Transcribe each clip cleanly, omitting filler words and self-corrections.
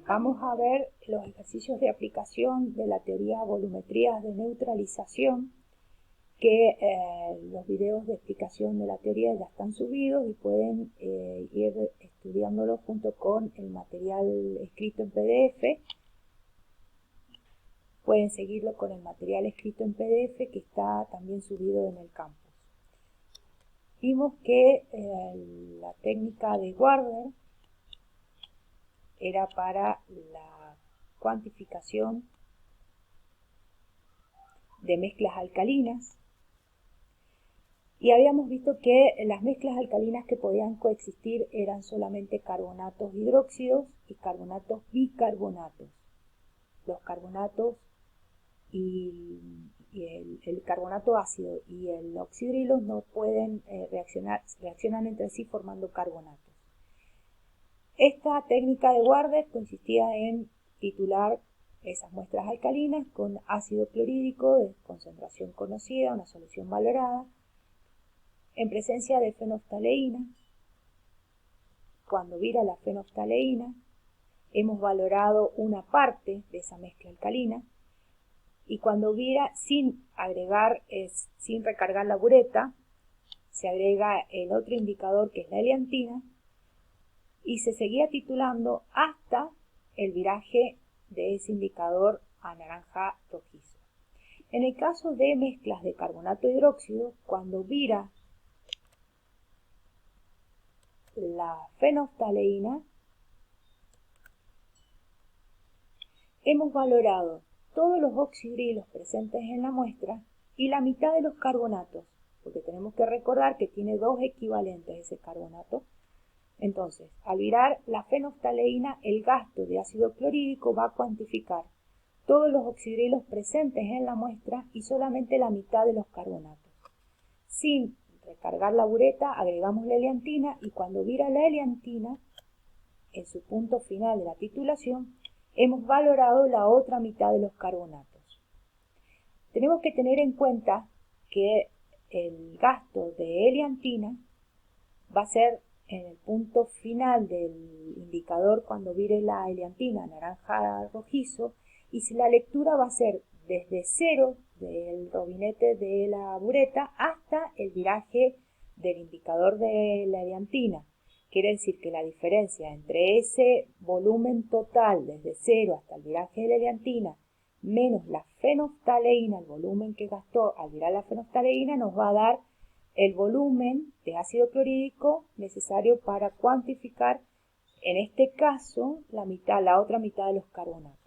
Vamos a ver los ejercicios de aplicación de la teoría volumetrías de neutralización, que los videos de explicación de la teoría ya están subidos y pueden ir estudiándolo junto con el material escrito en PDF. Pueden seguirlo con el material escrito en PDF que está también subido en el campus. Vimos que la técnica de Warder era para la cuantificación de mezclas alcalinas y habíamos visto que las mezclas alcalinas que podían coexistir eran solamente carbonatos hidróxidos y carbonatos bicarbonatos. Los carbonatos y el carbonato ácido y el oxidrilo no pueden reaccionan entre sí formando carbonatos. Esta técnica de Warder consistía en titular esas muestras alcalinas con ácido clorhídrico de concentración conocida, una solución valorada, en presencia de fenoftaleína. Cuando vira la fenoftaleína, hemos valorado una parte de esa mezcla alcalina, y cuando vira sin recargar la bureta, se agrega el otro indicador que es la heliantina, y se seguía titulando hasta el viraje de ese indicador a naranja rojizo. En el caso de mezclas de carbonato hidróxido, cuando vira la fenoftaleína, hemos valorado todos los oxidrilos presentes en la muestra y la mitad de los carbonatos, porque tenemos que recordar que tiene dos equivalentes ese carbonato. Entonces, al virar la fenoftaleína, el gasto de ácido clorhídrico va a cuantificar todos los oxidrilos presentes en la muestra y solamente la mitad de los carbonatos. Sin recargar la bureta, agregamos la heliantina y cuando vira la heliantina, en su punto final de la titulación, hemos valorado la otra mitad de los carbonatos. Tenemos que tener en cuenta que el gasto de heliantina va a ser en el punto final del indicador cuando vire la heliantina naranja rojizo, y si la lectura va a ser desde cero del robinete de la bureta hasta el viraje del indicador de la heliantina. Quiere decir que la diferencia entre ese volumen total desde cero hasta el viraje de la heliantina menos la fenoftaleína, el volumen que gastó al virar la fenoftaleína, nos va a dar el volumen de ácido clorhídrico necesario para cuantificar, en este caso, la otra mitad de los carbonatos.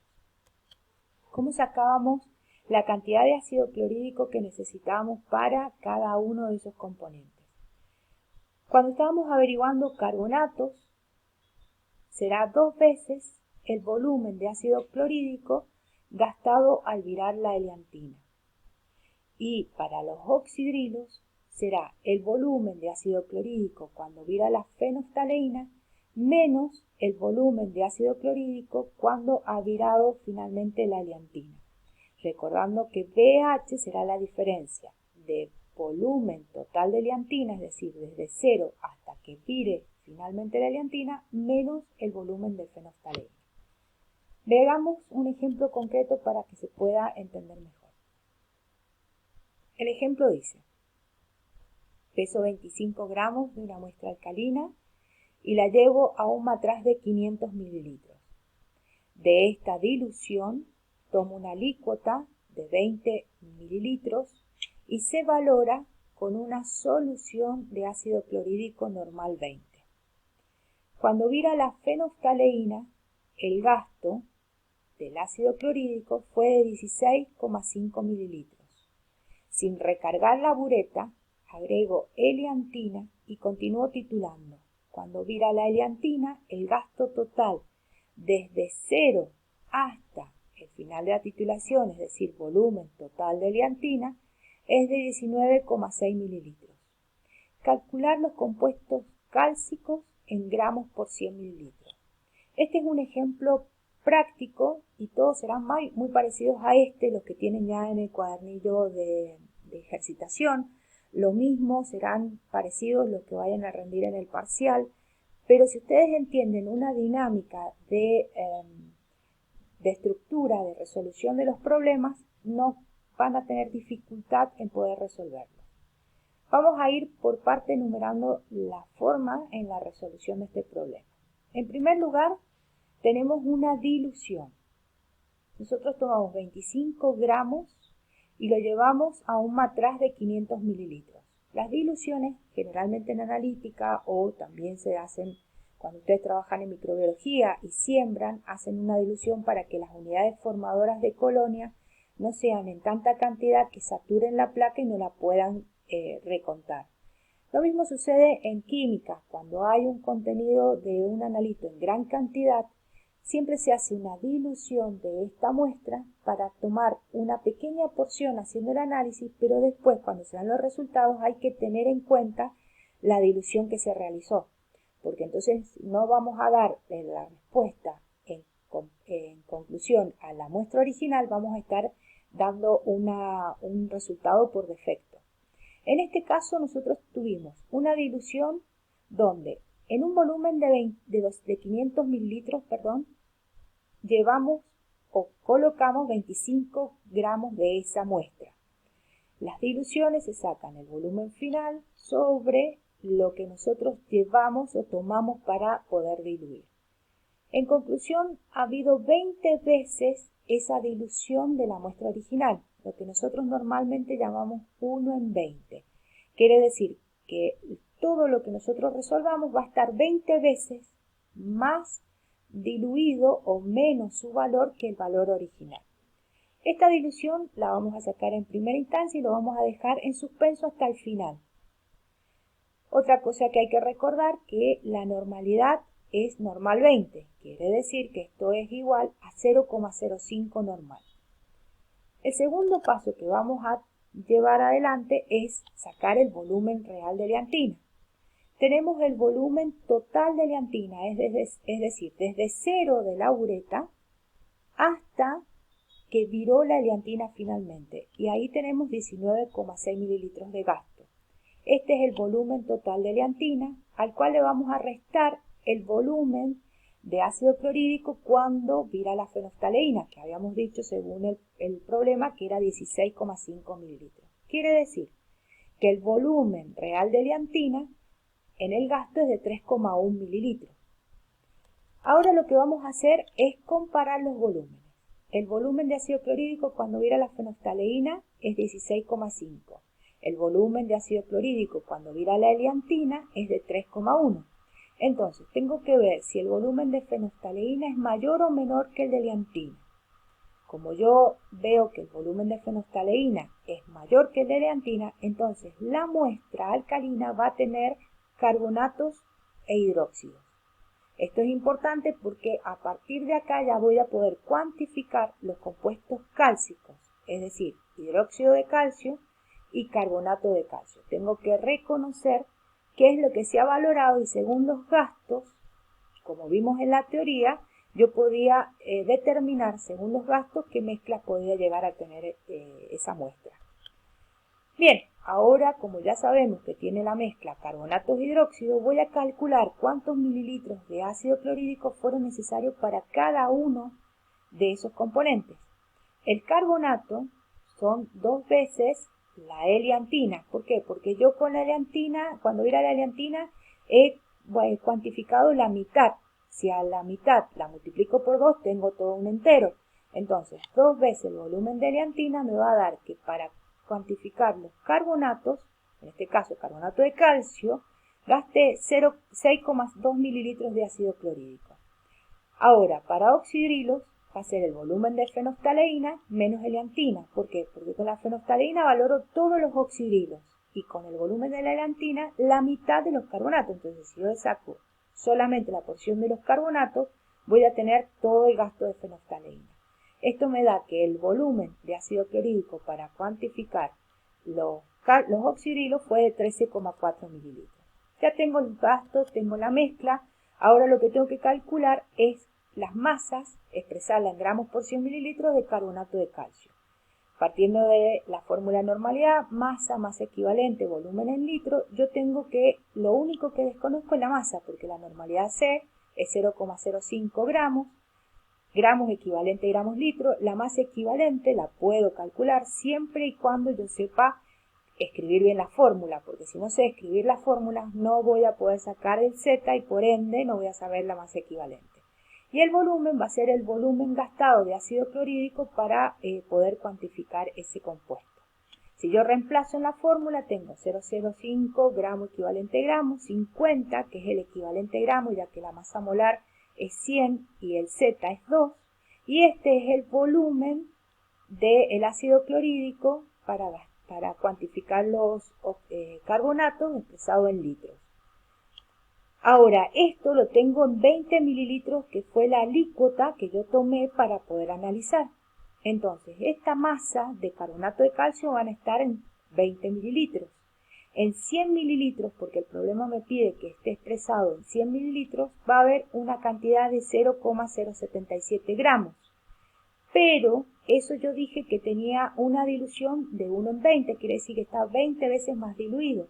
¿Cómo sacábamos la cantidad de ácido clorhídrico que necesitábamos para cada uno de esos componentes? Cuando estábamos averiguando carbonatos, será 2 veces el volumen de ácido clorhídrico gastado al virar la heliantina. Y para los oxidrilos, será el volumen de ácido clorhídrico cuando vira la fenoftaleína menos el volumen de ácido clorhídrico cuando ha virado finalmente la heliantina. Recordando que pH será la diferencia de volumen total de heliantina, es decir, desde cero hasta que vire finalmente la heliantina, menos el volumen de fenoftaleína. Veamos un ejemplo concreto para que se pueda entender mejor. El ejemplo dice: peso 25 gramos de una muestra alcalina y la llevo a un matraz de 500 mililitros. De esta dilución tomo una alícuota de 20 mililitros y se valora con una solución de ácido clorhídrico normal 20. Cuando vira la fenoftaleína, el gasto del ácido clorhídrico fue de 16,5 mililitros. Sin recargar la bureta, agrego heliantina y continúo titulando. Cuando vira la heliantina, el gasto total desde cero hasta el final de la titulación, es decir, volumen total de heliantina, es de 19,6 mililitros. Calcular los compuestos cálcicos en gramos por 100 mililitros. Este es un ejemplo práctico y todos serán muy parecidos a los que tienen ya en el cuadernillo de ejercitación. Lo mismo serán parecidos los que vayan a rendir en el parcial, Pero si ustedes entienden una dinámica de estructura, de resolución de los problemas, no van a tener dificultad en poder resolverlos. Vamos a ir por parte enumerando la forma en la resolución de este problema. En primer lugar, tenemos una dilución. Nosotros tomamos 25 gramos y lo llevamos a un matraz de 500 mililitros. Las diluciones, generalmente en analítica o también se hacen cuando ustedes trabajan en microbiología y siembran, hacen una dilución para que las unidades formadoras de colonia no sean en tanta cantidad que saturen la placa y no la puedan recontar. Lo mismo sucede en química. Cuando hay un contenido de un analito en gran cantidad, siempre se hace una dilución de esta muestra para tomar una pequeña porción haciendo el análisis, pero después cuando se dan los resultados hay que tener en cuenta la dilución que se realizó, porque entonces no vamos a dar la respuesta en conclusión a la muestra original, vamos a estar dando un resultado por defecto. En este caso nosotros tuvimos una dilución donde en un volumen de 500 mililitros, llevamos o colocamos 25 gramos de esa muestra. Las diluciones se sacan el volumen final sobre lo que nosotros llevamos o tomamos para poder diluir. En conclusión, ha habido 20 veces esa dilución de la muestra original, lo que nosotros normalmente llamamos 1 en 20. Quiere decir que todo lo que nosotros resolvamos va a estar 20 veces más diluido o menos su valor que el valor original. Esta dilución la vamos a sacar en primera instancia y lo vamos a dejar en suspenso hasta el final. Otra cosa que hay que recordar que la normalidad es normal 20, quiere decir que esto es igual a 0,05 normal. El segundo paso que vamos a llevar adelante es sacar el volumen real de eleantina. Tenemos el volumen total de eleantina, es decir, desde cero de la ureta hasta que viró la eleantina finalmente, y ahí tenemos 19,6 mililitros de gasto. Este es el volumen total de eleantina, al cual le vamos a restar el volumen de ácido clorhídrico cuando vira la fenolftaleína, que habíamos dicho según el problema que era 16,5 mililitros. Quiere decir que el volumen real de eleantina en el gasto es de 3,1 mililitros. Ahora lo que vamos a hacer es comparar los volúmenes. El volumen de ácido clorhídrico cuando vira la fenolftaleína es 16,5. El volumen de ácido clorhídrico cuando vira la eleantina es de 3,1. Entonces, tengo que ver si el volumen de fenolftaleína es mayor o menor que el de eleantina. Como yo veo que el volumen de fenolftaleína es mayor que el de eleantina, entonces la muestra alcalina va a tener carbonatos e hidróxidos. Esto es importante porque a partir de acá ya voy a poder cuantificar los compuestos cálcicos, es decir, hidróxido de calcio y carbonato de calcio. Tengo que reconocer qué es lo que se ha valorado y según los gastos, como vimos en la teoría, yo podía determinar según los gastos qué mezcla podía llegar a tener esa muestra. Bien, ahora como ya sabemos que tiene la mezcla carbonatos e hidróxido, voy a calcular cuántos mililitros de ácido clorhídrico fueron necesarios para cada uno de esos componentes. El carbonato son 2 veces la eleantina. ¿Por qué? Porque yo con la eleantina, cuando vira la eleantina, he cuantificado la mitad. Si a la mitad la multiplico por 2, tengo todo un entero. Entonces, 2 veces el volumen de eleantina me va a dar que para cuantificar los carbonatos, en este caso carbonato de calcio, gasté 6,2 mililitros de ácido clorhídrico. Ahora, para oxidrilos, va a ser el volumen de fenolftaleína menos eleantina. ¿Por qué? Porque con la fenolftaleína valoro todos los oxidrilos y con el volumen de la eleantina la mitad de los carbonatos. Entonces, si yo saco solamente la porción de los carbonatos, voy a tener todo el gasto de fenolftaleína. Esto me da que el volumen de ácido clorhídrico para cuantificar los oxidrilos fue de 13,4 mililitros. Ya tengo los gastos, tengo la mezcla. Ahora lo que tengo que calcular es las masas, expresarla en gramos por 100 mililitros de carbonato de calcio. Partiendo de la fórmula de normalidad, masa más equivalente, volumen en litro, yo tengo que, lo único que desconozco es la masa, porque la normalidad C es 0,05 gramos, gramos equivalente a gramos litro. La masa equivalente la puedo calcular siempre y cuando yo sepa escribir bien la fórmula, porque si no sé escribir la fórmula no voy a poder sacar el Z y por ende no voy a saber la masa equivalente. Y el volumen va a ser el volumen gastado de ácido clorhídrico para poder cuantificar ese compuesto. Si yo reemplazo en la fórmula tengo 0,05 gramo equivalente gramo, 50 que es el equivalente gramo ya que la masa molar es 100 y el Z es 2, y este es el volumen del ácido clorhídrico para cuantificar los carbonatos expresado en litros. Ahora, esto lo tengo en 20 mililitros, que fue la alícuota que yo tomé para poder analizar. Entonces, esta masa de carbonato de calcio van a estar en 20 mililitros. En 100 mililitros, porque el problema me pide que esté expresado en 100 mililitros, va a haber una cantidad de 0,077 gramos. Pero eso yo dije que tenía una dilución de 1 en 20, quiere decir que está 20 veces más diluido.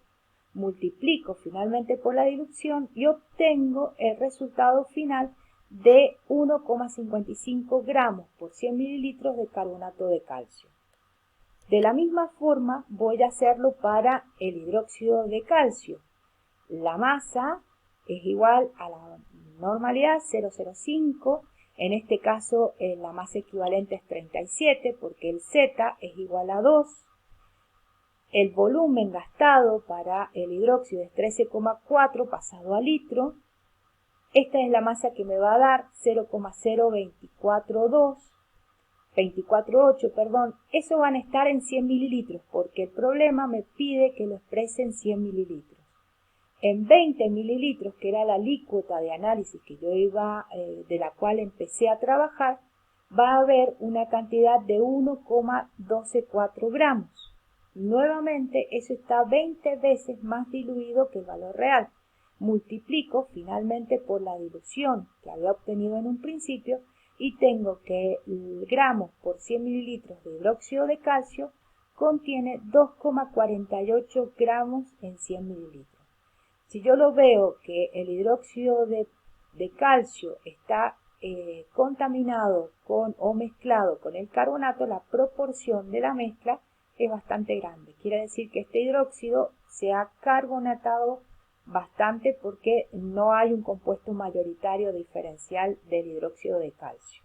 Multiplico finalmente por la dilución y obtengo el resultado final de 1,55 gramos por 100 mililitros de carbonato de calcio. De la misma forma voy a hacerlo para el hidróxido de calcio. La masa es igual a la normalidad 0,05. En este caso la masa equivalente es 37 porque el Z es igual a 2. El volumen gastado para el hidróxido es 13,4 pasado a litro. Esta es la masa que me va a dar 0,0248, perdón. Eso van a estar en 100 mililitros porque el problema me pide que lo exprese en 100 mililitros. En 20 mililitros, que era la alícuota de análisis que yo de la cual empecé a trabajar, va a haber una cantidad de 1,124 gramos. Nuevamente, eso está 20 veces más diluido que el valor real. Multiplico finalmente por la dilución que había obtenido en un principio y tengo que el gramo por 100 mililitros de hidróxido de calcio contiene 2,48 gramos en 100 mililitros. Si yo lo veo que el hidróxido de calcio está contaminado o mezclado con el carbonato, la proporción de la mezcla es bastante grande. Quiere decir que este hidróxido se ha carbonatado bastante porque no hay un compuesto mayoritario diferencial del hidróxido de calcio.